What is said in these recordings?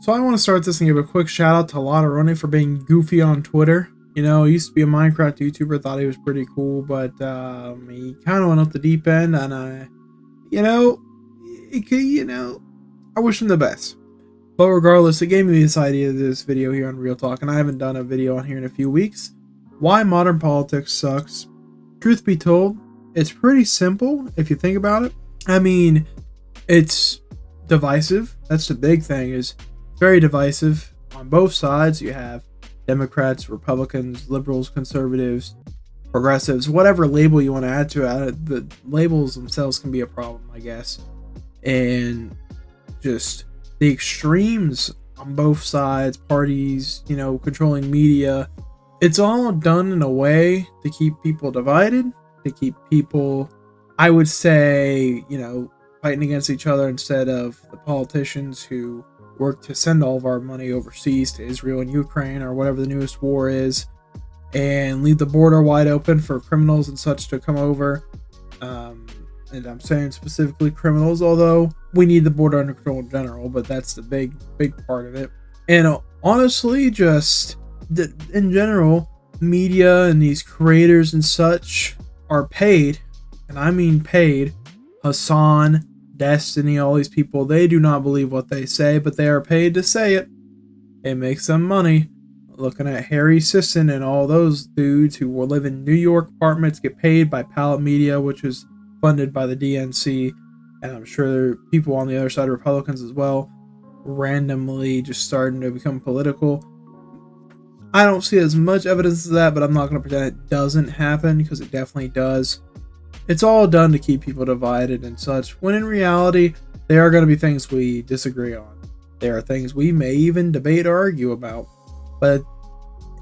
So I want to start this and give a quick shout out to Ronnie for being goofy on Twitter. You know, he used to be a Minecraft YouTuber, thought he was pretty cool, but he kind of went off the deep end, and you know, I wish him the best. But regardless, it gave me this idea of this video here on Real Talk, and I haven't done a video on here in a few weeks. Why modern politics sucks. Truth be told, it's pretty simple if you think about it. I mean, it's divisive. That's the big thing, is very divisive on both sides. You have Democrats, Republicans, liberals, conservatives, progressives, whatever label you want to add to it. The labels themselves can be a problem, I guess. And just the extremes on both sides, parties, controlling media. It's all done in a way to keep people divided, to keep people, I would say, fighting against each other instead of the politicians who work to send all of our money overseas to Israel and Ukraine or whatever the newest war is, and leave the border wide open for criminals and such to come over. And I'm saying specifically criminals, although we need the border under control in general, but that's the big part of it. And honestly, just in general, media and these creators and such are paid, and I mean paid. Hassan, Destiny, all these people, they do not believe what they say, but they are paid to say it. It makes them money. Looking at Harry Sisson and all those dudes who will live in New York apartments, get paid by Pallet Media, which is funded by the DNC, and I'm sure there are people on the other side, Republicans as well, randomly just starting to become political. I don't see as much evidence of that, but I'm not going to pretend it doesn't happen, because it definitely does. It's all done to keep people divided and such, when in reality, there are going to be things we disagree on. There are things we may even debate or argue about. But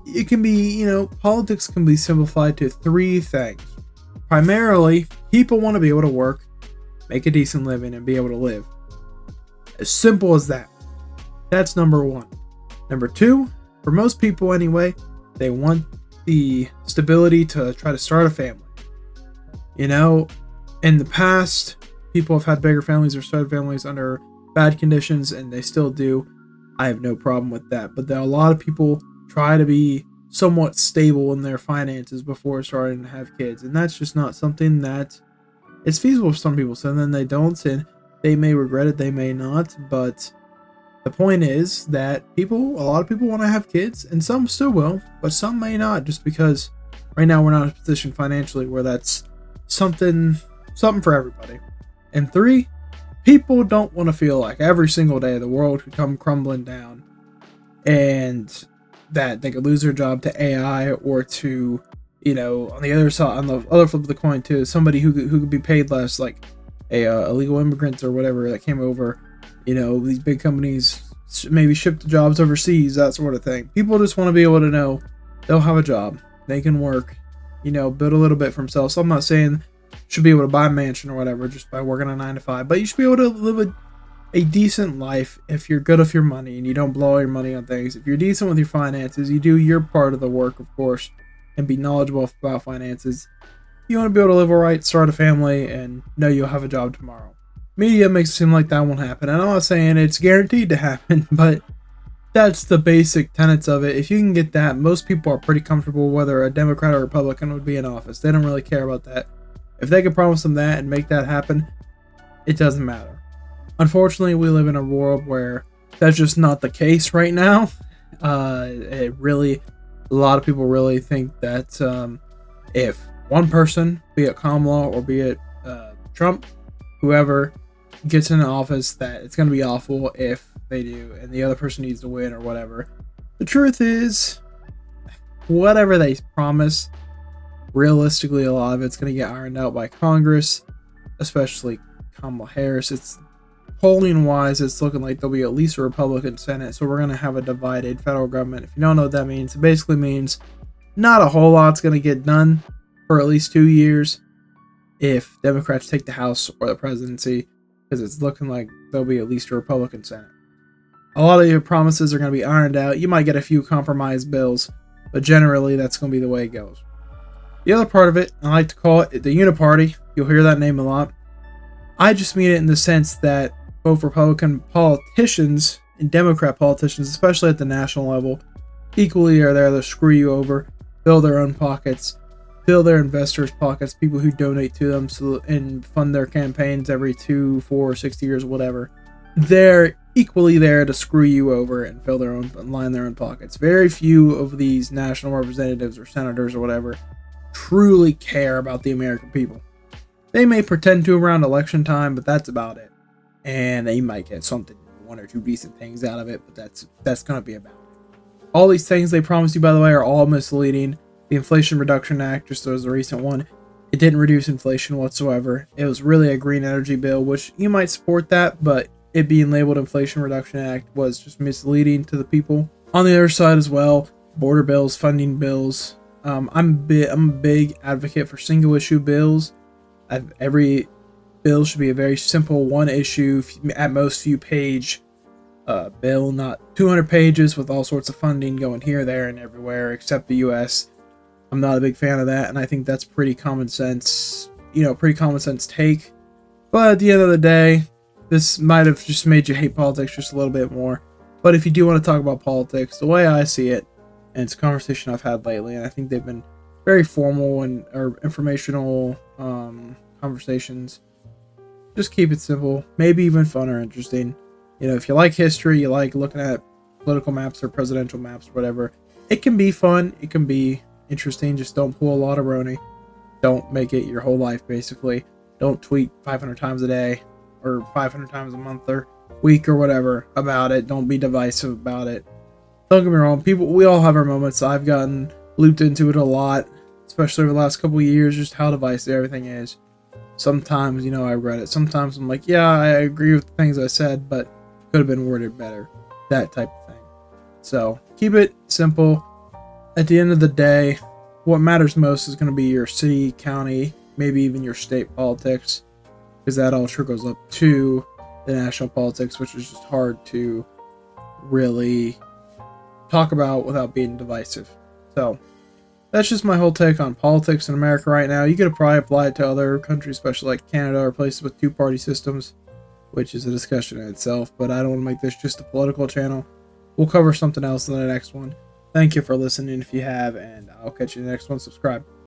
it can be, politics can be simplified to three things. Primarily, people want to be able to work, make a decent living, and be able to live. As simple as that. That's number one. Number two, for most people anyway, they want the stability to try to start a family. In the past, people have had bigger families or started families under bad conditions, and they still do. I have no problem with that. But there are a lot of people try to be somewhat stable in their finances before starting to have kids, and that's just not something that is feasible for some people. So then they don't, and they may regret it, they may not. But the point is that a lot of people want to have kids, and some still will, but some may not, just because right now we're not in a position financially where that's something for everybody. And three, people don't want to feel like every single day the world could come crumbling down and that they could lose their job to AI, or to, on the other side, on the other flip of the coin, to somebody who could be paid less, like illegal immigrants or whatever that came over. These big companies maybe ship the jobs overseas, that sort of thing. People just want to be able to know they'll have a job, they can work, build a little bit for themselves. So I'm not saying you should be able to buy a mansion or whatever just by working a 9 to 5, but you should be able to live a decent life if you're good with your money and you don't blow all your money on things. If you're decent with your finances, you do your part of the work, of course, and be knowledgeable about finances. You want to be able to live alright, start a family, and know you'll have a job tomorrow. Media makes it seem like that won't happen, and I'm not saying it's guaranteed to happen, but that's the basic tenets of it. If you can get that, most people are pretty comfortable whether a Democrat or Republican would be in office. They don't really care about that. If they can promise them that and make that happen, it doesn't matter. Unfortunately, we live in a world where that's just not the case right now. A lot of people really think that if one person, be it Kamala or be it Trump, whoever gets in office, that it's going to be awful if they do, and the other person needs to win or whatever. The truth is, whatever they promise, realistically, a lot of it's going to get ironed out by Congress, especially Kamala Harris. It's polling wise, it's looking like there'll be at least a Republican Senate, so we're going to have a divided federal government. If you don't know what that means, it basically means not a whole lot's going to get done for at least 2 years if Democrats take the House or the presidency, because it's looking like there'll be at least a Republican Senate. A lot of your promises are going to be ironed out. You might get a few compromise bills, but generally that's going to be the way it goes. The other part of it, I like to call it the Uniparty. You'll hear that name a lot. I just mean it in the sense that both Republican politicians and Democrat politicians, especially at the national level, equally are there to screw you over, fill their own pockets, fill their investors' pockets, people who donate to them and fund their campaigns every 2, 4, 6 years, whatever. They're equally there to screw you over and fill their own, line their own pockets. Very few of these national representatives or senators or whatever truly care about the American people. They may pretend to around election time, but that's about it. And they might get something, 1 or 2 decent things out of it, but that's going to be about it. All these things they promise you, by the way, are all misleading. The Inflation Reduction Act, just as a recent one, it didn't reduce inflation whatsoever. It was really a green energy bill, which you might support that, but it being labeled Inflation Reduction Act was just misleading to the people. On the other side as well, border bills, funding bills. I'm a big advocate for single issue bills. Every bill should be a very simple 1 issue, at most few page bill, not 200 pages with all sorts of funding going here, there, and everywhere except the U.S. I'm not a big fan of that, and I think that's pretty common sense, pretty common sense take. But at the end of the day, this might have just made you hate politics just a little bit more. But if you do want to talk about politics, the way I see it, and it's a conversation I've had lately, and I think they've been very formal or informational conversations. Just keep it simple, maybe even fun or interesting. If you like history, you like looking at political maps or presidential maps or whatever, it can be fun, it can be interesting. Just don't pull a lot of Roni. Don't make it your whole life, basically. Don't tweet 500 times a day or 500 times a month or week or whatever about it. Don't be divisive about it. Don't get me wrong, we all have our moments. I've gotten looped into it a lot, especially over the last couple of years, just how divisive everything is. Sometimes, I regret it. Sometimes I'm like, yeah, I agree with the things I said, but could have been worded better. That type of thing. So keep it simple. At the end of the day, what matters most is going to be your city, county, maybe even your state politics, because that all trickles up to the national politics, which is just hard to really talk about without being divisive. So that's just my whole take on politics in America right now. You could probably apply it to other countries, especially like Canada or places with 2-party systems, which is a discussion in itself, but I don't want to make this just a political channel. We'll cover something else in the next one. Thank you for listening if you have, and I'll catch you in the next one. Subscribe.